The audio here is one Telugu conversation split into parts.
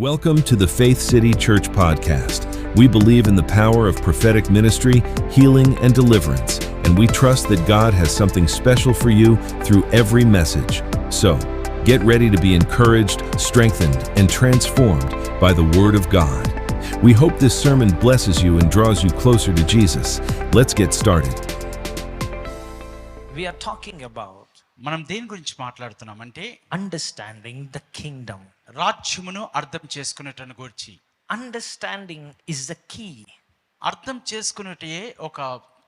Welcome to the Faith City Church podcast. We believe in the power of prophetic ministry, healing, and deliverance, and we trust that God has something special for you through every message. So, get ready to be encouraged, strengthened, and transformed by the Word of God. We hope this sermon blesses you and draws you closer to Jesus. Let's get started. We are talking about మనం దేని గురించి మాట్లాడుతున్నామంటే understanding the kingdom. రాజ్యమును అర్థం చేసుకునేటను గురించి. Understanding is the key. అర్థం చేసుకునేటే ఒక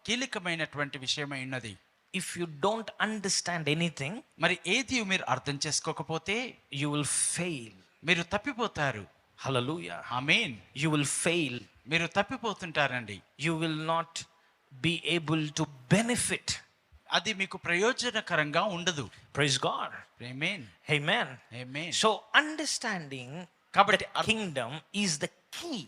కీలకమైనటువంటి విషయమై ఉన్నది. If you don't understand anything, మరి ఏది మీరు అర్థం చేసుకోకపోతే you will fail. మీరు తప్పిపోతారు. Hallelujah. Amen. You will fail. మీరు తప్పిపోతుంటారండి. You will not be able to benefit. అది మీకు ప్రయోజనకరంగా ఉండదు. Praise God. ఆమేన్. Amen. ఆమేన్. So understanding కాబట్టి the kingdom is the key.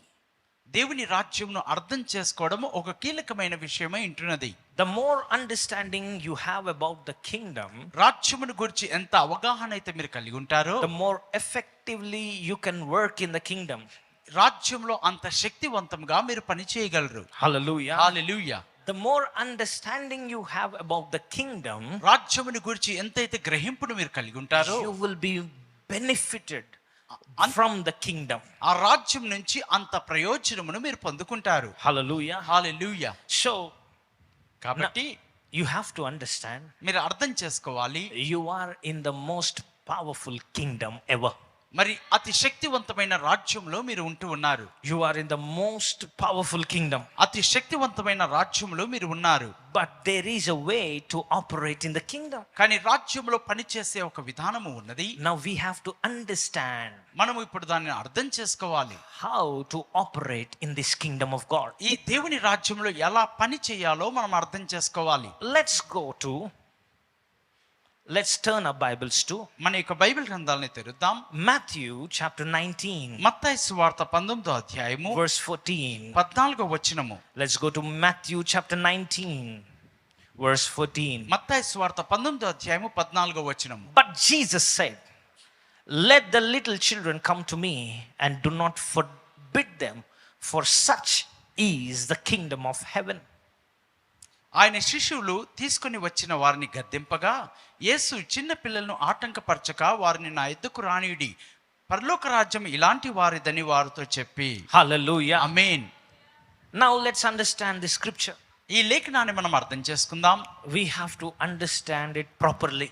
దేవుని రాజ్యమును అర్థం చేసుకోవడం ఒక కీలకమైన విషయమై ఉంటున్నది. The more understanding you have about the kingdom, రాజ్యమును గురించి ఎంత అవగాహన అయితే మీరు కలిగి ఉంటారో, the more effectively you can work in the kingdom. రాజ్యంలో అంత శక్తివంతంగా మీరు పని చేయగలరు. Hallelujah. Hallelujah. The more understanding you have about the kingdom, రాజ్యముని గురించి ఎంతైతే గ్రహింపును మీరు కలిగి ఉంటారో, you will be benefited from the kingdom. ఆ రాజ్యం నుంచి అంత ప్రయోజనమును మీరు పొందుకుంటారు. Hallelujah. హల్లెలూయా. So కాబట్టి you have to understand, మీరు అర్థం చేసుకోవాలి, you are in the most powerful kingdom ever. మరి అతి శక్తివంతమైన రాజ్యంలో మీరు ఉంటూ ఉన్నారు. You are in the most powerful kingdom. అతి శక్తివంతమైన రాజ్యంలో మీరు ఉన్నారు. But there is a way to operate in the kingdom. కానీ రాజ్యంలో పనిచేసే ఒక విధానము ఉన్నది. Now we have to understand మనము ఇప్పుడు దాన్ని అర్థం చేసుకోవాలి. how to operate in this kingdom of God. ఈ దేవుని రాజ్యంలో ఎలా పని చేయాలో మనం అర్థం చేసుకోవాలి. Let's turn our Bibles to మన యొక్క బైబిల్ గ్రంథాలను తెరుద్దాం. Matthew chapter 19, మత్తయి సువార్త 19వ అధ్యాయము verse 14. 14వ వచనము. Let's go to Matthew chapter 19, verse 14. మత్తయి సువార్త 19వ అధ్యాయము 14వ వచనము. But Jesus said, "Let the little children come to me, and do not forbid them, for such is the kingdom of heaven." ఆయన శిష్యులు తీసుకుని వచ్చిన వారిని గద్దింపగా, యేసు చిన్న పిల్లలను ఆటంకపరచక వారిని నా ఎద్దుకు రానియుడి, పరలోక రాజ్యం ఇలాంటి వారిదని వారితో చెప్పి. Hallelujah. Amen. Now let's understand the scripture. ఈ లేఖనాన్ని మనం అర్థం చేసుకుందాం. We have to understand it properly.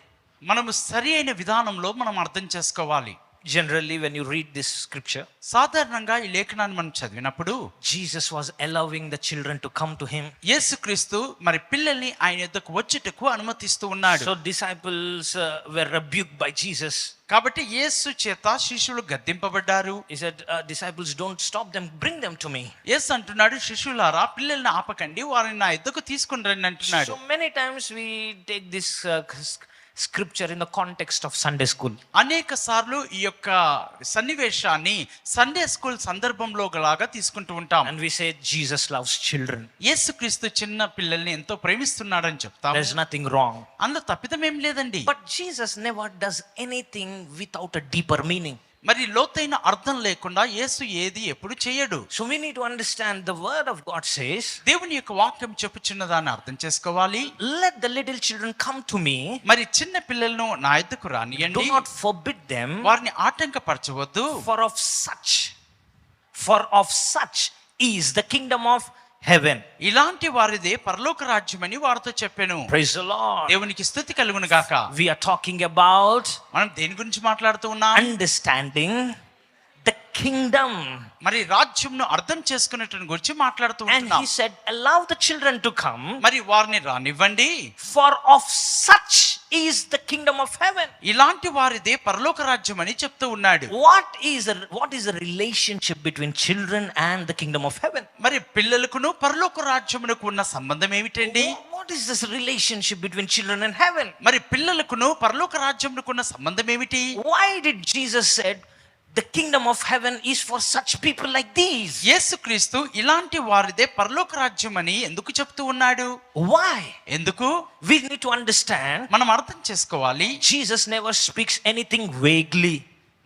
మనము సరి అయిన విధానంలో మనం అర్థం చేసుకోవాలి. Generally, when you read this scripture, సాధారణంగా ఈ లేఖనాన్ని మనం చదివినప్పుడు Jesus was allowing the children to come to him. యేసుక్రీస్తు మరి పిల్లల్ని ఆయన యొద్దకు వచ్చుటకు అనుమతిస్తూ ఉన్నాడు. So disciples were rebuked by Jesus. కాబట్టి యేసు చేత శిష్యులు గద్దింపబడ్డారు. He said, disciples, don't stop them, bring them to me. యేసు అంటున్నాడు, శిష్యులారా పిల్లల్ని ఆపకండి, వారిని నా యొద్దకు తీసుకుని రండి అంటున్నాడు. So many times we take this scripture in the context of Sunday school. అనేక సార్లు ఈ యొక్క సన్నివేశాన్ని సండే స్కూల్ సందర్భంలో లాగా తీసుకుంటూ ఉంటాం. And we say Jesus loves children. యేసుక్రీస్తు చిన్న పిల్లల్ని ఎంతో ప్రేమిస్తున్నాడని చెప్తాం. There's nothing wrong. అందులో తప్పిదం ఏం లేదండి. But Jesus never does anything without a deeper meaning. మరి లోతైన అర్థం లేకుండా యేసు ఏది ఎప్పుడు చేయడు. So we need to understand the word of God says, దేవుని యొక్క వాక్యం చెప్పుచున్న దాన్ని అర్థం చేసుకోవాలి. let the little children come to me. మరి చిన్న పిల్లలను నా యొద్దకు రానియండి. Do not forbid them. వారిని ఆటంకపరచవద్దు. For of such is the kingdom of heaven. ఇలాంటి వారిదే పరలోక రాజ్యమని వారితో చెప్పాను. Praise the Lord. దేవునికి స్తుతి కలుగును గాక. We are talking about మనం దేని గురించి మాట్లాడుతూ ఉన్నాం? understanding the kingdom. మరి రాజ్యంను అర్థం చేసుకునేటని గురించి మాట్లాడుతూ And ఉన్నాం. he said, allow the children to come, మరి వారిని రానివ్వండి. for of such is the kingdom of heaven. ఇలాంటి వారిదే పరలోక రాజ్యం అని చెప్తూ ఉన్నాడు. What is the relationship between children and the kingdom of heaven? మరి పిల్లలకును పరలోక రాజ్యమునకు ఉన్న సంబంధం ఏమిటండి? What is this relationship between children and heaven? మరి పిల్లలకును పరలోక రాజ్యమునకు ఉన్న సంబంధం ఏమిటి? Why did Jesus said the kingdom of heaven is for such people like these? యేసుక్రీస్తు ఇలాంటి వారిదే పరలోక రాజ్యం అని ఎందుకు చెప్తూ ఉన్నాడు? Why? ఎందుకు? We need to understand. మనం అర్థం చేసుకోవాలి. Jesus never speaks anything vaguely.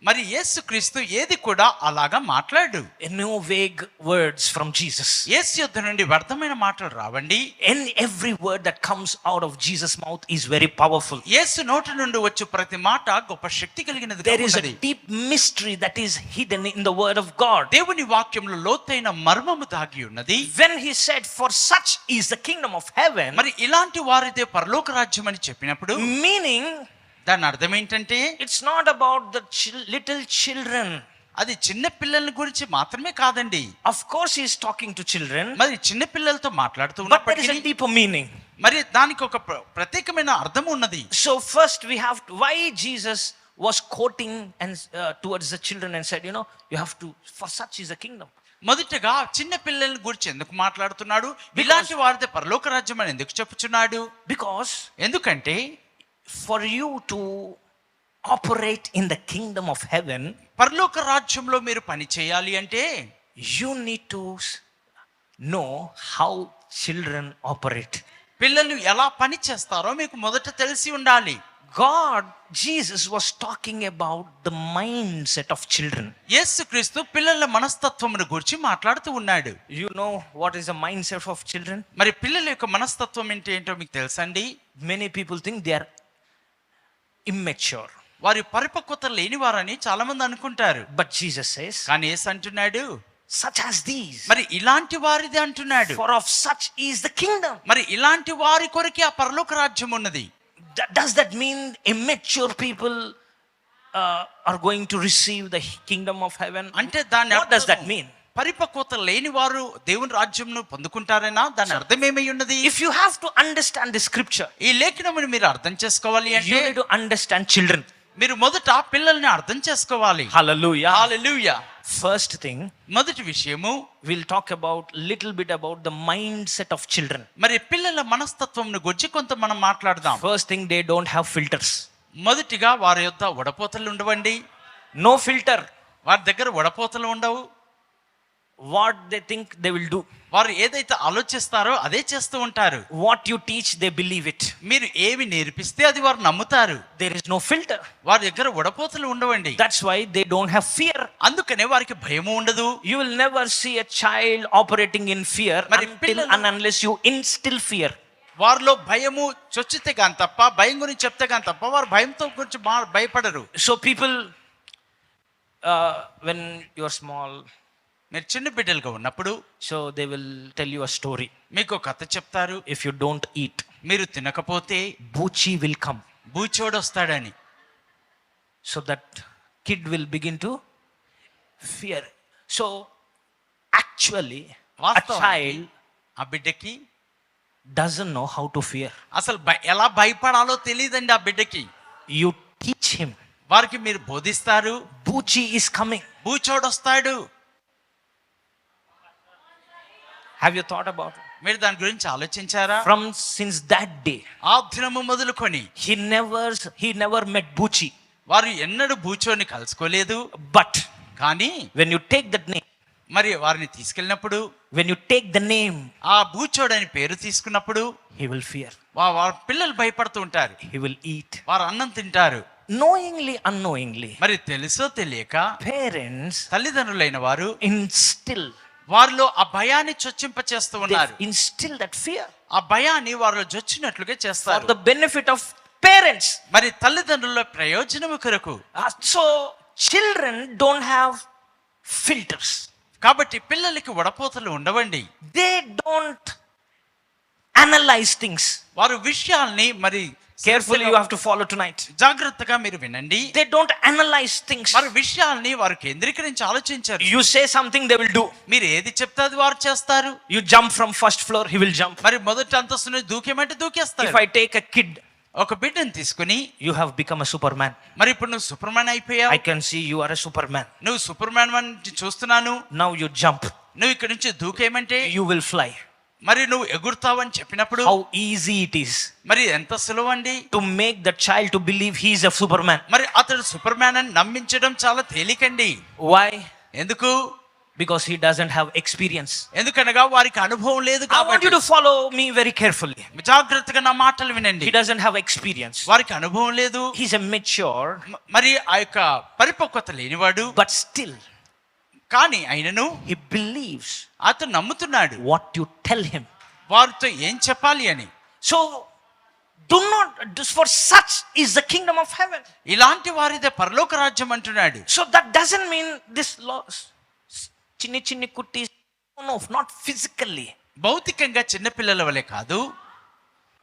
మరి యేసుక్రీస్తు ఏది కూడా అలాగా మాట్లాడు. No vague words from Jesus. యేసు యొద్ద నుండి వ్యర్థమైన మాటలు రావండి. And every word that comes out of Jesus' mouth is very powerful. యేసు నోటి నుండి వచ్చు ప్రతి మాట గొప్ప శక్తి కలిగినది. There is a deep mystery that is hidden in the word of God. దేవుని వాక్యంలో లోతైన మర్మము దాగి ఉన్నది. When he said, for such is the kingdom of heaven, మరి ఇలాంటి వారిదే పరలోక రాజ్యం అని చెప్పినప్పుడు meaning దాని అర్థం ఏంటంటే it's not about the little children. అది చిన్న పిల్లల గురించి మాత్రమే కాదండి. Of course he is talking to children, మరి చిన్న పిల్లలతో మాట్లాడుతూ but there is a ఉన్నప్పటికీ deeper meaning. మరి దానికి ఒక ప్రత్యేకమైన అర్థం ఉన్నది. So first we have to, why Jesus was quoting and towards the children and said, you have to, for such is the kingdom. మొదటగా చిన్న పిల్లల గురించి ఎందుకు మాట్లాడుతున్నాడు? ఇలాంటి వారిదే పరలోక రాజ్యం అని ఎందుకు చెప్పుచున్నాడు? Because ఎందుకంటే for you to operate in the kingdom of heaven, పరలోక రాజ్యంలో మీరు పని చేయాలి అంటే you need to know how children operate. పిల్లలు ఎలా పని చేస్తారో మీకు మొదట తెలిసి ఉండాలి. Jesus was talking about the mindset of children. యేసుక్రీస్తు పిల్లల మనస్తత్వమును గురించి మాట్లాడుతూ ఉన్నాడు. You know what is the mindset of children? మరి పిల్లల యొక్క మనస్తత్వం ఏంటో మీకు తెలుసండి? Many people think they are immature. వారి పరిపక్వత లేని వారని చాలా మంది అనుకుంటారు. But Jesus says, కానీ యేసు అంటున్నాడు, such as these, మరి ఇలాంటి వారిదే అంటున్నాడు. for of such is the kingdom. మరి ఇలాంటి వారి కొరకే ఆ పరలోక రాజ్యం ఉన్నది. Does that mean immature people are going to receive the kingdom of heaven? అంటే దాని What does that mean? పరిపక్వత లేని వారు దేవుని రాజ్యంను పొందుకుంటారేనా? దాని అర్థం ఏమై ఉన్నది? If you have to understand the scripture, ఈ లేఖనమును మీరు అర్థం చేసుకోవాలి you అంటే need to understand children. మీరు మొదట పిల్లల్ని అర్థం చేసుకోవాలి. Hallelujah. హల్లెలూయా. First thing, మొదటి విషయము we'll talk about little bit about the mindset of children. మరి పిల్లల మనస్తత్వంను గురించి కొంత మనం మాట్లాడదాం. First thing, they don't have filters. మొదటిగా వారి యొద్ద వడపోతలు ఉండవండి. No filter. వారి దగ్గర వడపోతలు ఉండవు. What they think they will do. వారు ఏదైతే ఆలోచిస్తారో అదే చేస్తూ ఉంటారు. What you teach, they believe it. మీరు ఏమి నేర్పిస్తే అది వారు నమ్ముతారు. There is no filter. వారి దగ్గర వడపోతలు ఉండవండి. That's why they don't have fear. అందుకనే వారికి భయము ఉండదు. You will never see a child operating in fear until and unless you instill fear. వారిలో భయము చొచ్చితే గాని తప్ప, భయం గురించి చెప్తే గాని తప్ప వారు భయంతో గురించి భయపడరు. So people, when you are small, మీరు చిన్న బిడ్డలుగా ఉన్నప్పుడు so they will tell you a story. మీకు కథ చెప్తారు. If you don't eat, మీరు తినకపోతే Buchi will come. బూచోడు వస్తాడని. So that kid will begin to fear. So actually, a child ఆ బిడ్డకి doesn't know how to fear. అసలు ఎలా భయపడాలో తెలియదండి ఆ బిడ్డకి. You teach him. వారికి మీరు బోధిస్తారు. Buchi is coming. బూచోడు వస్తాడు. Have you thought about it? మీరు దాని గురించి ఆలోచించారా? Since that day, ఆ దినము మొదలుకొని he never met Buchi. వారు ఎన్నడూ బూచోని కలుసుకోలేదు. But కానీ when you take that name, మరి వారిని తీసుకెళ్ళినప్పుడు, when you take the name, ఆ బూచోడు అని పేరు తీసుకున్నప్పుడు he will fear. వారి పిల్లలు భయపడుతూ ఉంటారు. He will eat. వారు అన్నం తింటారు. Knowingly, unknowingly, మరి తెలుసో తెలియక parents తల్లిదండ్రులైన వారు instill. వారిలో ఆ భయాన్ని చొచ్చింప చేస్తూ They ఉన్నారు. instill that fear ఆ భయాన్ని వారిలో జొచ్చినట్లుగా for చేస్తారు. the benefit of parents. మరి తల్లిదండ్రుల ప్రయోజనము కొరకు. So children don't have filters. కాబట్టి పిల్లలకి వడపోతలు ఉండవండి. They don't analyze things. వారు విషయాల్ని మరి Carefully, you have to follow tonight. జాగ్రత్తగా మీరు వినండి. They don't analyze things. మరి విషయాల్ని వారు కేంద్రీకరించి ఆలోచించారు. You say something, they will do. మీరు ఏది చెప్తే అది వారు చేస్తారు. You jump from first floor, he will jump. మరి మొదటి అంతస్తుని దూకేమంటే దూకేస్తారు. If I take a kid, ఒక బిడ్డను తీసుకుని you have become a Superman. మరి ఇప్పుడు నువ్వు సూపర్మ్యాన్ అయిపోయావు. I can see you are a Superman. నువ్వు సూపర్మ్యాన్ అని చూస్తున్నాను. Now you jump. నువ్వు ఇక్కడ నుంచి దూకేయమంటే You will fly. మరి నువ్వు ఎగురుతావని చెప్పినప్పుడు How easy it is మరి ఎంత సులువండి to make the child to believe he is a Superman. మరి అతడు సూపర్మ్యాన్ అని నమ్మించడం చాలా తేలికండి. Why? ఎందుకు? Because he doesn't have experience. ఎందుకనగా వారికి అనుభవం లేదు I want కాబట్టి. you to follow me very carefully. జాగ్రత్తగా నా మాటలు వినండి. He doesn't have experience. వారికి అనుభవం లేదు, He's a mature, మరి ఆ యొక్క పరిపక్వత లేనివాడు. but still కానీ ఆయనను he believes అతను నమ్ముతున్నాడు what you tell him. వారితో ఏం చెప్పాలి అని. So do not, for such is the kingdom of heaven. ఇలాంటి వారిదే పరలోక రాజ్యం అంటున్నాడు. So that doesn't mean this loss. Chinni chinni kuttis, no, not physically. భౌతికంగా చిన్నపిల్లల వలె కాదు.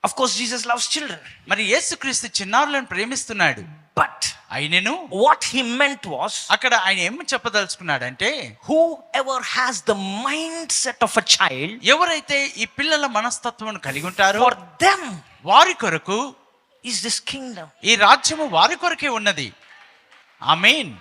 Of course Jesus loves children. మరి యేసుక్రీస్తు చిన్నారులను ప్రేమిస్తున్నాడు. But ఆయనను what he meant was, అక్కడ ఆయన ఏం చెప్పదలుచుకున్నాడంటే, whoever has the mindset of a child, ఎవరైతే ఈ పిల్లల మనస్తత్వం కలిగి ఉంటారో for them వారి కొరకు is this kingdom. ఈ రాజ్యము వారి కొరకే ఉన్నది. ఆమేన్.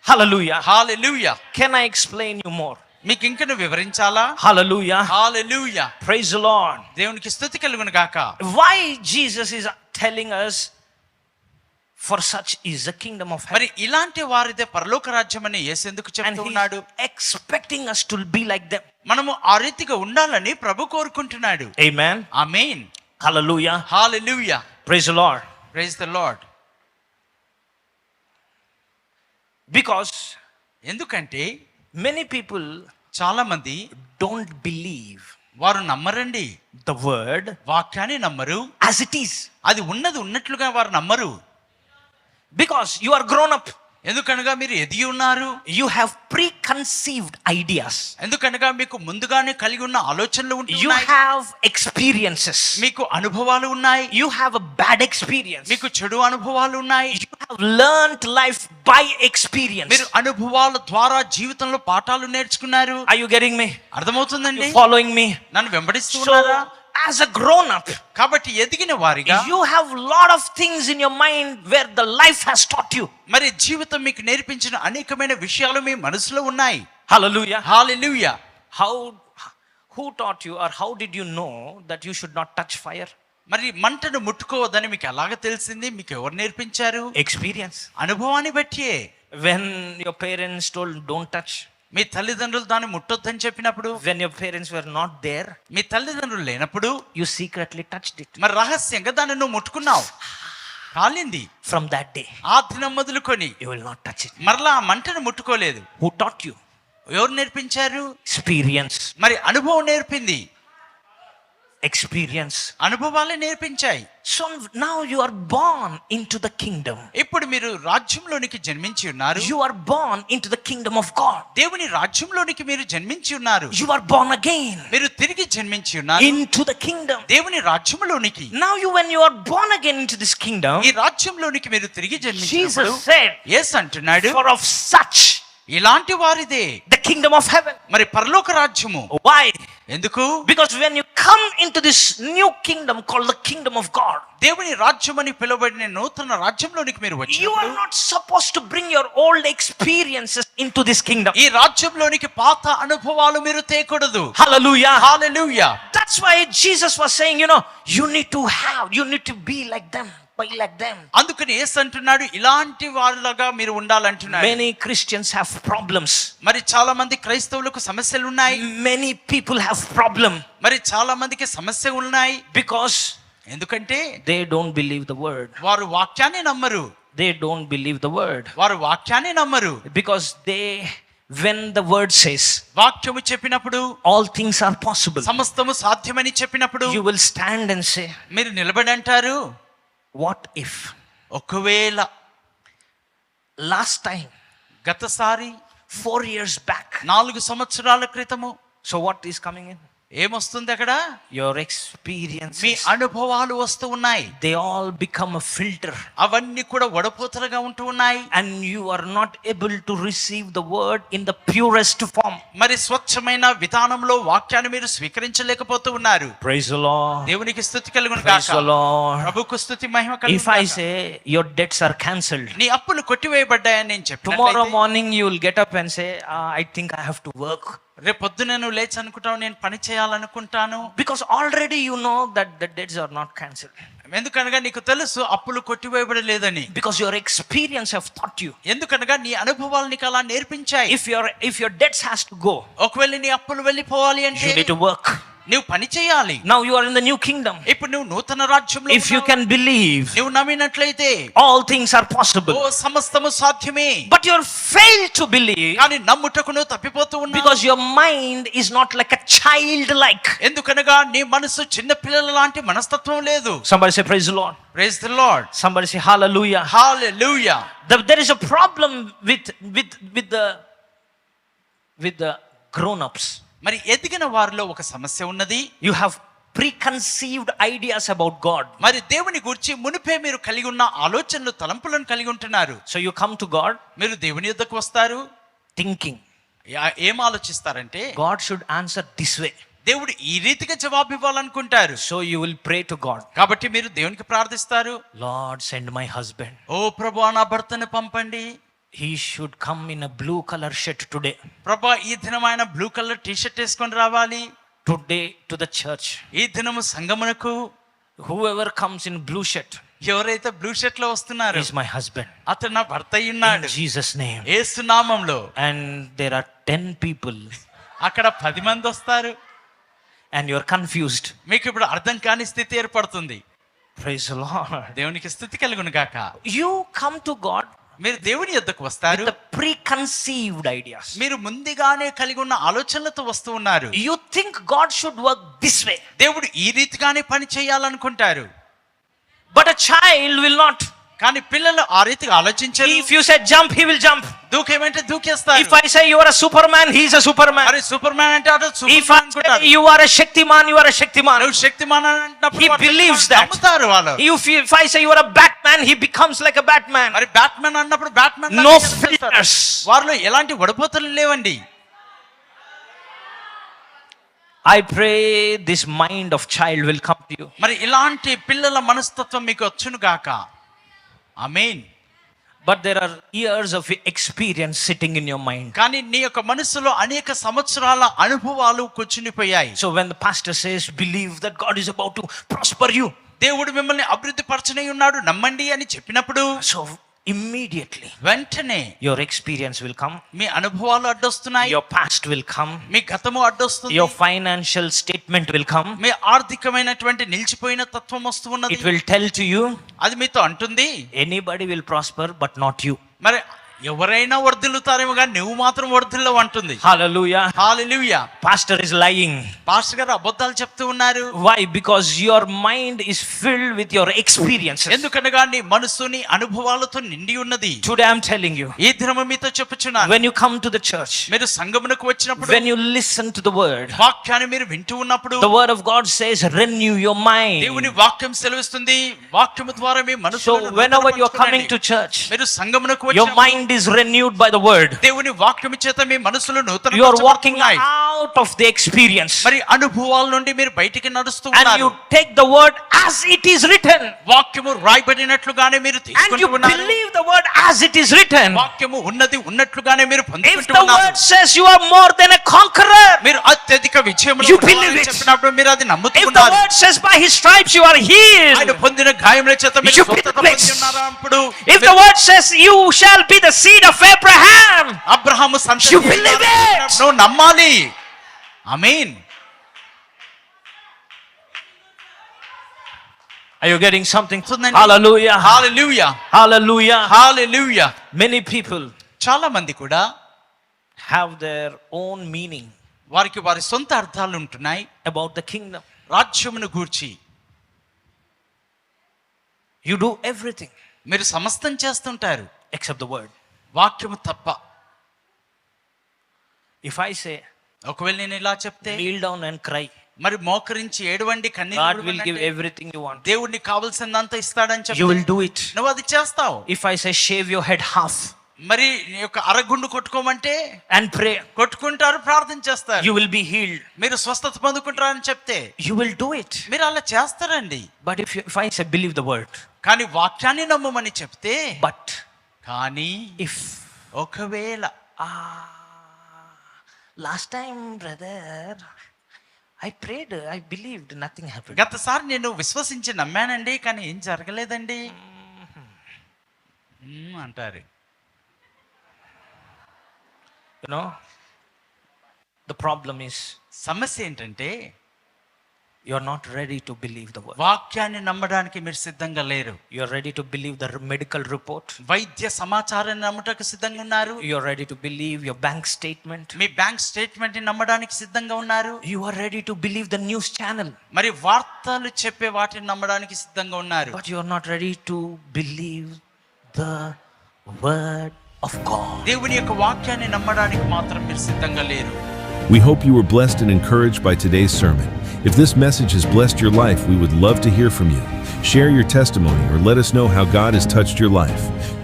Hallelujah. Hallelujah. Can I explain you more? మీకు ఇంకను వివరించాలా? Hallelujah. Hallelujah. Praise the Lord. దేవునికి స్తుతి కలుగును గాక. Why Jesus is telling us for such is the kingdom of heaven. మరి ఇలాంటి వారిదే పరలోక రాజ్యం అని యేసు ఎందుకు And చెప్తూ he's ఉన్నాడు? expecting us to be like them. మనము ఆ రీతిగా ఉండాలని ప్రభు కోరుకుంటున్నాడు. Amen. Amen. Hallelujah. Hallelujah. Praise the Lord. Praise the lord. Because ఎందుకంటే many people చాలా మంది don't believe వారు నమ్మరండి. the word వాక్యాన్ని నమ్మరు. as it is. అది ఉన్నది ఉన్నట్లుగా వారు నమ్మరు. Because you are grown up. ఎందుకనగా మీరు ఎదిగి ఉన్నారు. You have preconceived ideas. ఎందుకనగా మీకు ముందుగానే కలిగి ఉన్న ఆలోచనలు You ఉంటున్నాయి. have experiences. మీకు అనుభవాలు ఉన్నాయి. You have a bad experience. మీకు చెడు అనుభవాలు ఉన్నాయి. You have learned life by experience. మీరు అనుభవాల ద్వారా జీవితంలో పాఠాలు నేర్చుకున్నారు. Are you getting me? అర్థమవుతుందండి? You following me? నన్ను వెంబడిస్తున్నారా? So, as a grown up, కాబట్టి ఎదిగిన వారిగా you have lot of things in your mind where the life has taught you. మరి జీవితం మీకు నేర్పించిన అనేకమైన విషయాలు మీ మనసులో ఉన్నాయి. Hallelujah. Hallelujah. Who taught you, or how did you know that you should not touch fire? మరి మంటను ముట్టుకోవద్దని మీకు ఎలాగ తెలిసింది? మీకు ఎవరు నేర్పించారు? Experience. అనుభవాన్ని బట్టి. When your parents told don't touch, మీ తల్లిదండ్రులు దాన్ని ముట్టొద్దని చెప్పినప్పుడు, when your parents were not there, మీ తల్లిదండ్రులు లేనప్పుడు you secretly touched it. మరి రహస్యంగా దాన్ని నువ్వు ముట్టుకున్నావు. కాలింది. From that day, ఆ దినం మొదలుకొని you will not touch it. మరలా ఆ మంటను ముట్టుకోలేదు. Who taught you? ఎవరు నేర్పించారు? Experience. మరి అనుభవం నేర్పింది. Experience. అనుభవాలే నేర్పించాయి. So now you are born into the kingdom. ఇప్పుడు మీరు రాజ్యంలోనికి జన్మించి ఉన్నారు. You are born into the kingdom of God. దేవుని రాజ్యంలోనికి మీరు జన్మించి ఉన్నారు. You are born again మీరు తిరిగి జన్మించి ఉన్నారు into the kingdom. దేవుని రాజ్యంలోనికి. Now when you are born again into this kingdom, ఈ రాజ్యంలోనికి మీరు తిరిగి జన్మించినప్పుడు Jesus said, యేసు అంటున్నాడు, for of such ఇలాంటి వారిదే the kingdom of heaven. మరి పరలోక రాజ్యము. Why? ఎందుకు? Because when you come into this new kingdom called the kingdom of God, దేవుని రాజ్యం అని పిలువబడిన నూతన రాజ్యంలోనికి మీరు you are వచ్చినప్పుడు not supposed to bring your old experiences into this kingdom. ఈ రాజ్యంలోనికి పాత అనుభవాలు మీరు తేకూడదు. Hallelujah. Hallelujah. That's why Jesus was saying, you need to be like them. Like them. అందుకని యేసు అంటున్నాడు, ఇలాంటి వాళ్ళగా మీరు ఉండాలంటున్నాడు. Many Christians have problems. మరి చాలా మంది క్రైస్తవులకు సమస్యలు ఉన్నాయి. Many people have problem. మరి చాలా మందికి సమస్య ఉన్నాయి. Because ఎందుకంటే they don't believe the word. వారు వాక్యాన్ని నమ్మరు. They don't believe the word. వారు వాక్యాన్ని నమ్మరు. Because when the word says, వాక్యము చెప్పినప్పుడు, all things are possible, సమస్తము సాధ్యమని చెప్పినప్పుడు, you will stand and say, మీరు నిలబడి అంటారు, what if? ఒకవేళ. Last time, గతసారి 4 years back. 4 సంవత్సరాల క్రితము. So what is coming in? ఏమొస్తుంది అక్కడ? Your experiences. మీ అనుభవాలు వస్తూ ఉన్నాయి. They all become a filter. అవన్నీ కూడా వడపోతలుగా ఉంటూ ఉన్నాయి. And you are not able to receive the word in the purest form. మరి స్వచ్ఛమైన విధానంలో వాక్యాన్ని మీరు స్వీకరించలేకపోతూ ఉన్నారు. Praise the Lord. దేవునికి స్తుతి కలుగును Praise గాక. the Lord. ప్రభువుకు స్తుతి మహిమ కలుగును If I గాక. say your debts are cancelled, నీ అప్పులు కొట్టివేయబడ్డాయని నేను tomorrow చెప్పినట్లయితే, morning you will get up and say, I think I have to work. రేపు పొద్దున నువ్వు లేచి అనుకుంటావు నేను పని చేయాలనుకుంటాను. Because already you know that the debts are not cancelled. ఎందుకనగా నీకు తెలుసు అప్పులు కొట్టివేయబడలేదని. Because your experience have taught you. ఎందుకనగా నీ అనుభవాలు నీకు అలా నేర్పించాయి. If your debts has to go, ఒకవేళ నీ అప్పులు వెళ్ళిపోవాలి అంటే you need to work. నువ్వు పని చేయాలి. Now you are in the new kingdom. ఇప్పుడు నువ్వు నూతన రాజ్యంలో If you can believe, నువ్వు నమ్మినట్లయితే all things are possible. ఓ సమస్తము సాధ్యమే. But you are failed to believe కానీ నమ్ముటకు నువ్వు తప్పిపోతూ ఉన్నావు. because your mind is not like a child like. ఎందుకనగా నీ మనసు చిన్న పిల్లల లాంటి మనస్తత్వం లేదు. Somebody say praise the Lord. Praise the Lord. Somebody say hallelujah. Hallelujah. There is a problem with the grown-ups. మరి ఎదిగిన వారిలో ఒక సమస్య ఉన్నది. You have preconceived ideas about God. మరి దేవుని గురించి మునిపే మీరు కలిగి ఉన్న ఆలోచనలు తలంపులను కలిగి ఉంటున్నారు. So you come to God మీరు దేవుని యొద్దకు వస్తారు thinking ఏం ఆలోచిస్తారంటే God should answer this way. దేవుడు ఈ రీతిగా జవాబు ఇవ్వాలనుకుంటారు. So you will pray to God. కాబట్టి మీరు దేవునికి ప్రార్థిస్తారు. Lord, send my husband. ఓ ప్రభువా నా భర్తను పంపండి. He should come in a blue color shirt today. ప్రభువా ఈ దినమైన బ్లూ కలర్ టీ షర్ట్ వేసుకొని రావాలి. Today to the church. ఈ దినము సంగమునకు Whoever comes in blue shirt ఎవరైతే బ్లూ షర్ట్ లో వస్తున్నారు is my husband. అతను నా భర్త అయి ఉన్నాడు. In Jesus' name. యేసు నామములో. And there are 10 people. అక్కడ 10 మంది వస్తారు. And you are confused. మీకు ఇప్పుడు అర్థం కాని స్థితి ఏర్పడుతుంది. Praise the Lord. దేవునికి స్తుతి కలుగును గాక. You come to God మీరు దేవుని యొద్దకు వస్తారు. with the preconceived ideas. మీరు ముందుగానే కలిగి ఉన్న ఆలోచనలతో వస్తూ ఉన్నారు. You think God should work this way. దేవుడు ఈ రీతిగానే పని చేయాలనుకుంటారు. But a child will not. కానీ పిల్లలు ఆ రీతిగా ఆలోచించరు. If you say jump, he will jump. దూకేమంటే దూకేస్తారు. If I say you are a superman, he is a superman. అరే సూపర్ మ్యాన్ అంటే అటు If super I say you are a shaktiman, you are a shaktiman. నువ్వు శక్తిమాన్ అంటున్నప్పుడు He వారు believes శక్తిమాన్ that. నమ్ముతారు వాళ్ళు. If I say you are a Batman, he becomes like a Batman. మరి బ్యాట్మెన్ అన్నప్పుడు బ్యాట్మెన్ No filters. వారిలో ఎలాంటి వడపోతలు లేవండి. I pray this mind of child will come to you. మరి ఇలాంటి పిల్లల మనస్తత్వం మీకు వచ్చును గాక. ఆమేన్. But there are years of experience sitting in your mind. కానీ నీ యొక్క మనసులో అనేక సంవత్సరాల అనుభవాలు కూర్చునిపోయాయి. So when the pastor says believe that God is about to prosper you, దేవుడు మిమ్మల్ని అభివృద్ధి పరచనే ఉన్నాడు నమ్మండి అని చెప్పినప్పుడు so immediately వెంటనే your experience will come, మీ అనుభవాలు అడ్డొస్తున్నాయి. your past will come, మీ గతము అడ్డొస్తుంది. your financial statement will come. మీ ఆర్థికమైనటువంటి నిలిచిపోయిన తత్వం వస్తూ ఉన్నది. It will tell to you, అది మీతో అంటుంది anybody will prosper but not you. మరి ఎవరైనా వర్ధిల్లుతారేమో కానీ నువ్వు మాత్రం వర్ధిల్లవు అంటుంది. Hallelujah. Hallelujah. Pastor is lying. Pastor గారు అబద్ధాలు చెప్తూ ఉన్నారు. Why? Because your mind is filled with your experiences. ఎందుకనగా నీ మనసు నీ అనుభవాలతో నిండి ఉన్నది. Today I'm telling you, ఈ దినము మీతో చెప్పుచున్నాను. when you come to the church, మీరు సంగమునకు వచ్చినప్పుడు when you listen to the word, వాక్యాన్ని మీరు వింటూ ఉన్నప్పుడు the word of God says renew your mind. దేవుని వాక్యం సెలవిస్తుంది వాక్యము ద్వారా మీ So మనసును whenever you are coming to church, మీరు సంగమునకు your వచ్చినప్పుడు mind is renewed by the word. దేవుని వాక్యము చేత మీ మనసులో నూతన You are walking out of the experience మరి అనుభవాల నుండి మీరు బయటికి నడుస్తూ and ఉన్నారు. you take the word as it is written వాక్యము రాయబడినట్లుగానే మీరు and తీసుకుంటూ you ఉన్నారు. believe the word as it is written. వాక్యము ఉన్నది ఉన్నట్లుగానే మీరు If పొందుకుంటూ the ఉన్నారు. word says you are more than a conqueror, మీరు అత్యధిక విజయమును You పొందాలని believe it. చెప్పినప్పుడు మీరు అది if the నమ్ముతున్నారు. word says by his stripes you are ఆయన healed, పొందిన గాయముల చేత మీరు You స్వస్థత believe it. పొంది ఉన్నారు. అప్పుడు if the word says you shall be the seed of Abraham, Abraham సంతతి You believe it. నువ్వు నమ్మాలి. ఆమేన్. are you getting something? వస్తుందండి. Hallelujah. హల్లెలూయా. Hallelujah. హల్లెలూయా. Many people చాలా మంది కూడా have their own meaning వారికి వారి సొంత అర్థాలు ఉంటున్నాయి about the kingdom. రాజ్యమును గూర్చి. You do everything మీరు సమస్తం చేస్తుంటారు except the word. వాక్యము తప్ప. If I say ఒకవేళ నేను ఇలా చెప్తే kneel down and cry, మరి మోకరించి ఏడవండి God కన్నీరు will give విడవండి, everything you want. దేవుడిని కావాల్సిందంతా ఇస్తాడని You చెప్పి will do it. నువ్వు అది చేస్తావు. If I say shave your head half మరి నీ యొక్క అరగుండు కొట్టుకోమంటే and pray, కొట్టుకుంటారు, ప్రార్థన చేస్తారు. you will be healed. మీరు స్వస్థత పొందుకుంటారని చెప్తే You will do it. మీరు అలా చేస్తారండి. But if I say believe the word, కానీ వాక్యాన్ని నమ్మమని చెప్తే but కానీ if ఒకవేళ Last time, brother, I prayed, I believed, nothing happened. గతసారి నేను విశ్వసించి నమ్మానండి కానీ ఏం జరగలేదండి అంటారు. You know, the problem is సమస్య ఏంటంటే you're not ready to believe the word. వాక్యాన్ని నమ్మడానికి మీరు సిద్ధంగా లేరు. You're ready to believe the medical report. వైద్య సమాచారాన్ని నమ్మడానికి సిద్ధంగా ఉన్నారు. You're ready to believe your bank statement. Me bank statement ని నమ్మడానికి సిద్ధంగా ఉన్నారు. You are ready to believe the news channel. మరి వార్తలు చెప్పే వాటిని నమ్మడానికి సిద్ధంగా ఉన్నారు. But you're not ready to believe the word of God. దేవుని యొక్క వాక్యాన్ని నమ్మడానికి మాత్రం మీరు సిద్ధంగా లేరు. We hope you were blessed and encouraged by today's sermon. If this message has blessed your life, we would love to hear from you. Share your testimony or let us know how God has touched your life.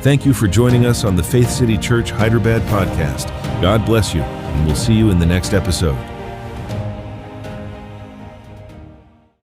Thank you for joining us on the Faith City Church Hyderabad podcast. God bless you, and we'll see you in the next episode.